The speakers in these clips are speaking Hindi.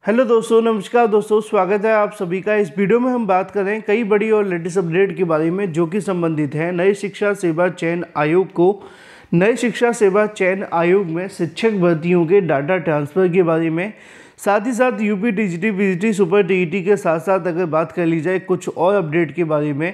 हेलो दोस्तों, नमस्कार दोस्तों, स्वागत है आप सभी का। इस वीडियो में हम बात कर रहे हैं कई बड़ी और लेटेस्ट अपडेट के बारे में जो कि संबंधित है नए शिक्षा सेवा चयन आयोग को। नए शिक्षा सेवा चयन आयोग में शिक्षक भर्तियों के डाटा ट्रांसफ़र के बारे में, साथ ही साथ UP TGT PGT super TET के साथ साथ अगर बात कर ली जाए कुछ और अपडेट के बारे में।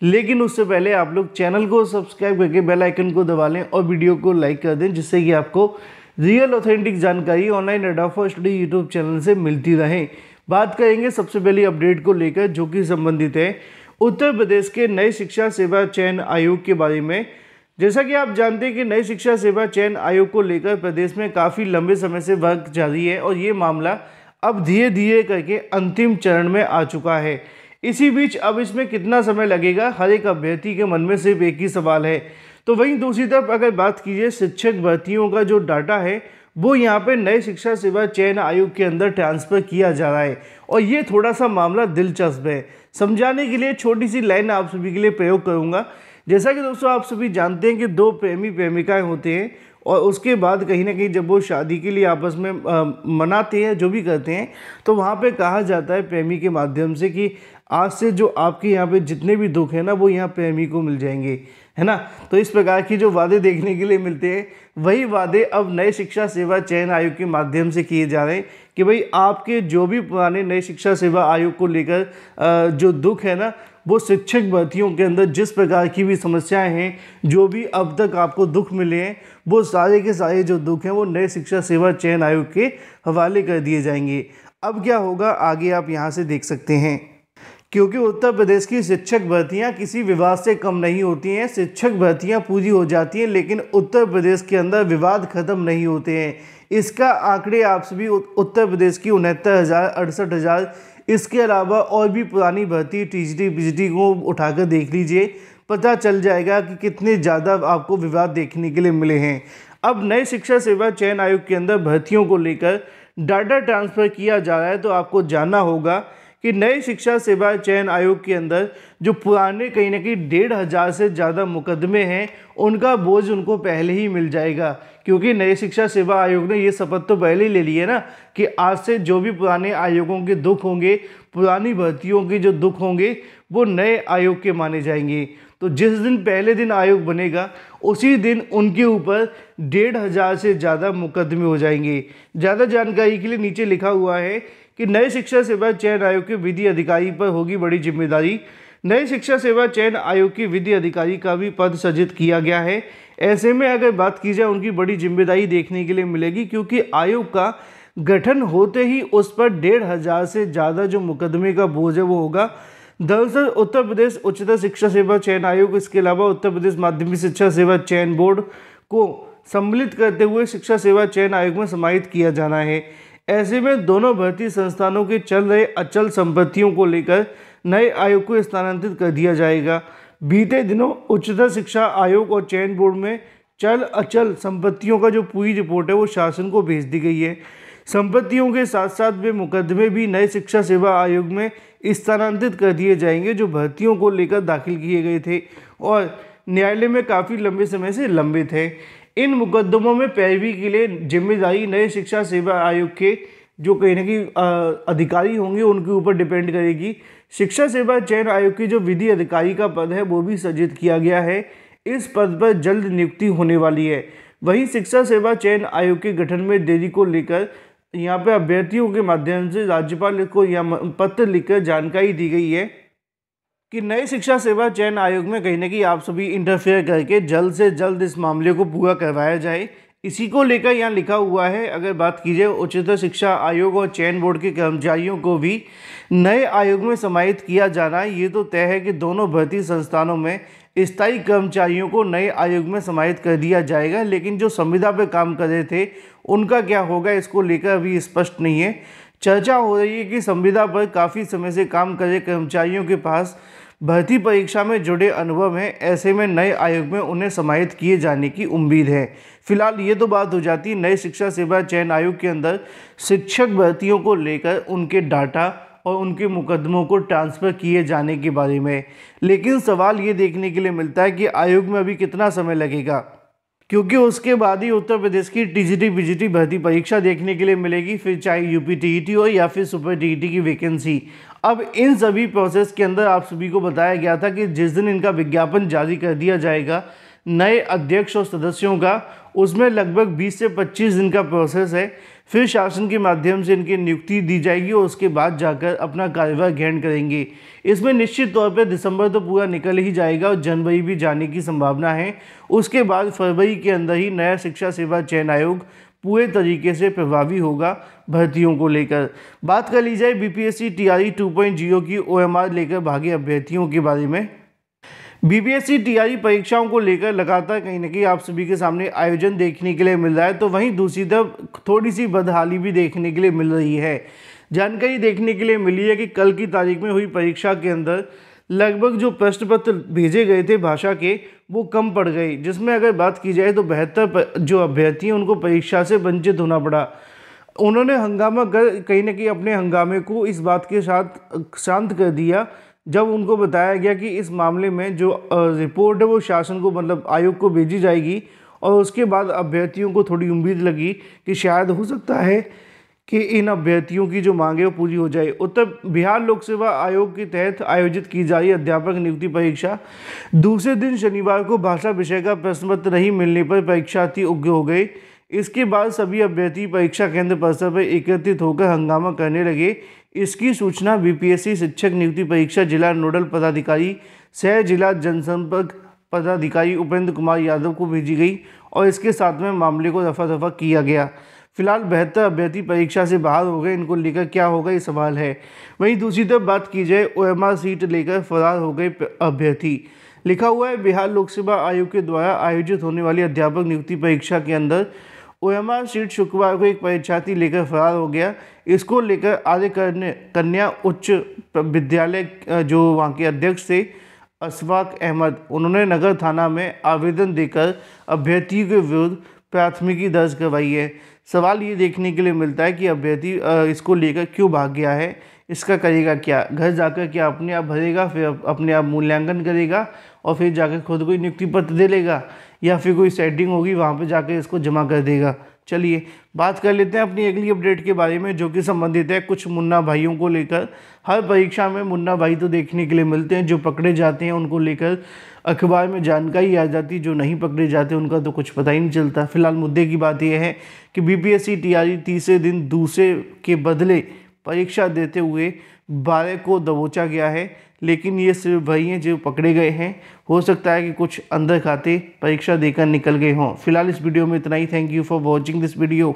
लेकिन उससे पहले आप लोग चैनल को सब्सक्राइब करके बेल आइकन को दबा लें और वीडियो को लाइक कर दें, जिससे कि आपको रियल ऑथेंटिक जानकारी ऑनलाइन अड्डा फॉर स्टडी यूट्यूब चैनल से मिलती रहे। बात करेंगे सबसे पहली अपडेट को लेकर जो कि संबंधित है उत्तर प्रदेश के नए शिक्षा सेवा चयन आयोग के बारे में। जैसा कि आप जानते हैं कि नई शिक्षा सेवा चयन आयोग को लेकर प्रदेश में काफ़ी लंबे समय से वर्क जारी है और ये मामला अब धीरे धीरे करके अंतिम चरण में आ चुका है। इसी बीच अब इसमें कितना समय लगेगा, हर एक अभ्यर्थी के मन में सिर्फ एक ही सवाल है। तो वहीं दूसरी तरफ अगर बात कीजिए शिक्षक भर्तियों का जो डाटा है वो यहाँ पे नए शिक्षा सेवा चयन आयोग के अंदर ट्रांसफ़र किया जा रहा है और ये थोड़ा सा मामला दिलचस्प है। समझाने के लिए छोटी सी लाइन आप सभी के लिए प्रयोग करूँगा। जैसा कि दोस्तों आप सभी जानते हैं कि दो प्रेमी प्रेमिकाएं होते हैं और उसके बाद कहीं ना कहीं जब वो शादी के लिए आपस में मनाते हैं, जो भी करते हैं, तो वहाँ पे कहा जाता है प्रेमी के माध्यम से कि आज से जो आपके यहाँ पे जितने भी दुख है ना वो यहाँ प्रेमी को मिल जाएंगे, है ना। तो इस प्रकार की जो वादे देखने के लिए मिलते हैं वही वादे अब नए शिक्षा सेवा चयन आयोग के माध्यम से किए जा रहे हैं कि भाई आपके जो भी पुराने नए शिक्षा सेवा आयोग को लेकर जो दुख है ना, वो शिक्षक भर्तियों के अंदर जिस प्रकार की भी समस्याएं हैं, जो भी अब तक आपको दुख मिले हैं, वो सारे के सारे जो दुख हैं वो नए शिक्षा सेवा चयन आयोग के हवाले कर दिए जाएंगे। अब क्या होगा आगे आप यहाँ से देख सकते हैं, क्योंकि उत्तर प्रदेश की शिक्षक भर्तियां किसी विवाद से कम नहीं होती हैं। शिक्षक भर्तियां पूरी हो जाती हैं लेकिन उत्तर प्रदेश के अंदर विवाद खत्म नहीं होते हैं। इसका आंकड़े आप सभी उत्तर प्रदेश की 69,000, 68,000, इसके अलावा और भी पुरानी भर्ती टीजीटी पीजीटी को उठाकर देख लीजिए, पता चल जाएगा कि कितने ज़्यादा आपको विवाद देखने के लिए मिले हैं। अब नए शिक्षा सेवा चयन आयोग के अंदर भर्तियों को लेकर डाटा ट्रांसफ़र किया जा रहा है, तो आपको जानना होगा कि नए शिक्षा सेवा चयन आयोग के अंदर जो पुराने कहीं ना कहीं 1,500 से ज़्यादा मुकदमे हैं उनका बोझ उनको पहले ही मिल जाएगा, क्योंकि नए शिक्षा सेवा आयोग ने ये शपथ तो पहले ही ले ली है ना कि आज से जो भी पुराने आयोगों के दुख होंगे, पुरानी भर्तियों के जो दुख होंगे, वो नए आयोग के माने जाएंगे। तो जिस दिन पहले दिन आयोग बनेगा उसी दिन उनके ऊपर 1,500 से ज़्यादा मुकदमे हो जाएंगे। ज़्यादा जानकारी के लिए नीचे लिखा हुआ है कि नए शिक्षा सेवा चयन आयोग के विधि अधिकारी पर होगी बड़ी जिम्मेदारी। नए शिक्षा सेवा चयन आयोग के विधि अधिकारी का भी पद सृजित किया गया है। ऐसे में अगर बात की जाए उनकी बड़ी जिम्मेदारी देखने के लिए मिलेगी, क्योंकि आयोग का गठन होते ही उस पर 1,500 से ज़्यादा जो मुकदमे का बोझ है वो होगा। दरअसल उत्तर प्रदेश उच्चतर शिक्षा सेवा चयन आयोग, इसके अलावा उत्तर प्रदेश माध्यमिक शिक्षा सेवा चयन बोर्ड को सम्मिलित करते हुए शिक्षा सेवा चयन आयोग में समाहित किया जाना है। ऐसे में दोनों भर्ती संस्थानों के चल रहे अचल संपत्तियों को लेकर नए आयोग को स्थानांतरित कर दिया जाएगा। बीते दिनों उच्चतर शिक्षा आयोग और चयन बोर्ड में चल अचल संपत्तियों का जो पूरी रिपोर्ट है वो शासन को भेज दी गई है। संपत्तियों के साथ साथ वे मुकदमे भी नए शिक्षा सेवा आयोग में स्थानांतरित कर दिए जाएंगे जो भर्तियों को लेकर दाखिल किए गए थे और न्यायालय में काफ़ी लंबे समय से लंबित है। इन मुकदमों में पैरवी के लिए जिम्मेदारी नए शिक्षा सेवा आयोग के जो कहीं ना कहीं अधिकारी होंगे उनके ऊपर डिपेंड करेगी। शिक्षा सेवा चयन आयोग की जो विधि अधिकारी का पद है वो भी सृजित किया गया है। इस पद पर जल्द नियुक्ति होने वाली है। वहीं शिक्षा सेवा चयन आयोग के गठन में देरी को लेकर यहाँ पे अभ्यर्थियों के माध्यम से राज्यपाल को यह पत्र लिखकर जानकारी दी गई है कि नए शिक्षा सेवा चयन आयोग में कहीं ना कहीं आप सभी इंटरफेयर करके जल्द से जल्द इस मामले को पूरा करवाया जाए। इसी को लेकर यहाँ लिखा हुआ है, अगर बात की जाए उच्चतर शिक्षा आयोग और चयन बोर्ड के कर्मचारियों को भी नए आयोग में समाहित किया जाना है। ये तो तय है कि दोनों भर्ती संस्थानों में स्थायी कर्मचारियों को नए आयोग में समाहित कर दिया जाएगा, लेकिन जो संविदा पर काम कर रहे थे उनका क्या होगा इसको लेकर अभी स्पष्ट नहीं है। चर्चा हो रही है कि संविदा पर काफ़ी समय से काम कर रहे कर्मचारियों के पास भर्ती परीक्षा में जुड़े अनुभव हैं, ऐसे में नए आयोग में उन्हें समाहित किए जाने की उम्मीद है। फिलहाल ये तो बात हो जाती है नए शिक्षा सेवा चयन आयोग के अंदर शिक्षक भर्तियों को लेकर उनके डाटा और उनके मुकदमों को ट्रांसफ़र किए जाने के बारे में। लेकिन सवाल ये देखने के लिए मिलता है कि आयोग में अभी कितना समय लगेगा। क्योंकि उसके बाद ही उत्तर प्रदेश की टीजीटी पीजीटी भर्ती परीक्षा देखने के लिए मिलेगी, फिर चाहे यूपी टीईटी हो या फिर सुपर टीईटी की वैकेंसी। अब इन सभी प्रोसेस के अंदर आप सभी को बताया गया था कि जिस दिन इनका विज्ञापन जारी कर दिया जाएगा नए अध्यक्ष और सदस्यों का, उसमें लगभग 20 से 25 दिन का प्रोसेस है। फिर शासन के माध्यम से इनकी नियुक्ति दी जाएगी और उसके बाद जाकर अपना कार्यभार ग्रहण करेंगे। इसमें निश्चित तौर पर दिसंबर तो पूरा निकल ही जाएगा और जनवरी भी जाने की संभावना है। उसके बाद फरवरी के अंदर ही नया शिक्षा सेवा चयन आयोग पूरे तरीके से प्रभावी होगा भर्तियों को लेकर। बात कर ली जाए बीपीएससी टीआरई 2.0 की ओएमआर लेकर भागे अभ्यर्थियों के बारे में। बीपीएससी टीआरई परीक्षाओं को लेकर लगातार कहीं ना कहीं आप सभी के सामने आयोजन देखने के लिए मिल रहा है, तो वहीं दूसरी तरफ थोड़ी सी बदहाली भी देखने के लिए मिल रही है। जानकारी देखने के लिए मिली है कि कल की तारीख में हुई परीक्षा के अंदर लगभग जो प्रश्न पत्र भेजे गए थे भाषा के वो कम पड़ गए, जिसमें अगर बात की जाए तो 72 जो अभ्यर्थी हैं उनको परीक्षा से वंचित होना पड़ा। उन्होंने हंगामा कर कहीं ना कहीं अपने हंगामे को इस बात के साथ शांत कर दिया जब उनको बताया गया कि इस मामले में जो रिपोर्ट है वो शासन को मतलब आयोग को भेजी जाएगी। और उसके बाद अभ्यर्थियों को थोड़ी उम्मीद लगी कि शायद हो सकता है कि इन अभ्यर्थियों की जो मांग है वो पूरी हो जाए। उत्तर बिहार लोक सेवा आयोग के तहत आयोजित की जा रही अध्यापक नियुक्ति परीक्षा दूसरे दिन शनिवार को भाषा विषय का प्रश्न पत्र नहीं मिलने पर परीक्षार्थी उग्र हो गए। इसके बाद सभी अभ्यर्थी परीक्षा केंद्र परिसर पर एकत्रित होकर हंगामा करने लगे। इसकी सूचना बीपीएससी शिक्षक नियुक्ति परीक्षा जिला नोडल पदाधिकारी सह जिला जनसंपर्क पदाधिकारी उपेंद्र कुमार यादव को भेजी गई और इसके साथ में मामले को रफा दफा किया गया। फिलहाल 72 अभ्यर्थी परीक्षा से बाहर हो गए, इनको लेकर क्या होगा ये सवाल है। वहीं दूसरी तरफ बात की जाए ओएमआर सीट लेकर फरार हो गए अभ्यर्थी। लिखा हुआ है बिहार लोक सेवा आयोग के द्वारा आयोजित होने वाली अध्यापक नियुक्ति परीक्षा के अंदर ओएमआर सीट शुक्रवार को एक परीक्षार्थी लेकर फरार हो गया। इसको लेकर आर्य कन्या उच्च विद्यालय जो वहाँ के अध्यक्ष थे अशफाक अहमद, उन्होंने नगर थाना में आवेदन देकर अभ्यर्थी के विरुद्ध प्राथमिकी दर्ज करवाई है। सवाल ये देखने के लिए मिलता है कि अभ्यर्थी इसको लेकर क्यों भाग गया है, इसका करेगा क्या, घर जाकर क्या अपने आप भरेगा, फिर अपने आप मूल्यांकन करेगा और फिर जाकर खुद कोई नियुक्ति पत्र दे लेगा, या फिर कोई सेटिंग होगी वहाँ पे जाकर इसको जमा कर देगा। चलिए बात कर लेते हैं अपनी अगली अपडेट के बारे में, जो कि संबंधित है कुछ मुन्ना भाइयों को लेकर। हर परीक्षा में मुन्ना भाई तो देखने के लिए मिलते हैं, जो पकड़े जाते हैं उनको लेकर अखबार में जानकारी आ जाती, जो नहीं पकड़े जाते उनका तो कुछ पता ही नहीं चलता। फिलहाल मुद्दे की बात यह है कि बीपीएससी टीआरई तीसरे दिन दूसरे के बदले परीक्षा देते हुए 12 को दबोचा गया है, लेकिन ये सिर्फ वही हैं जो पकड़े गए हैं। हो सकता है कि कुछ अंदर खाते परीक्षा देकर निकल गए हों। फिलहाल इस वीडियो में इतना ही। Thank you for watching this video.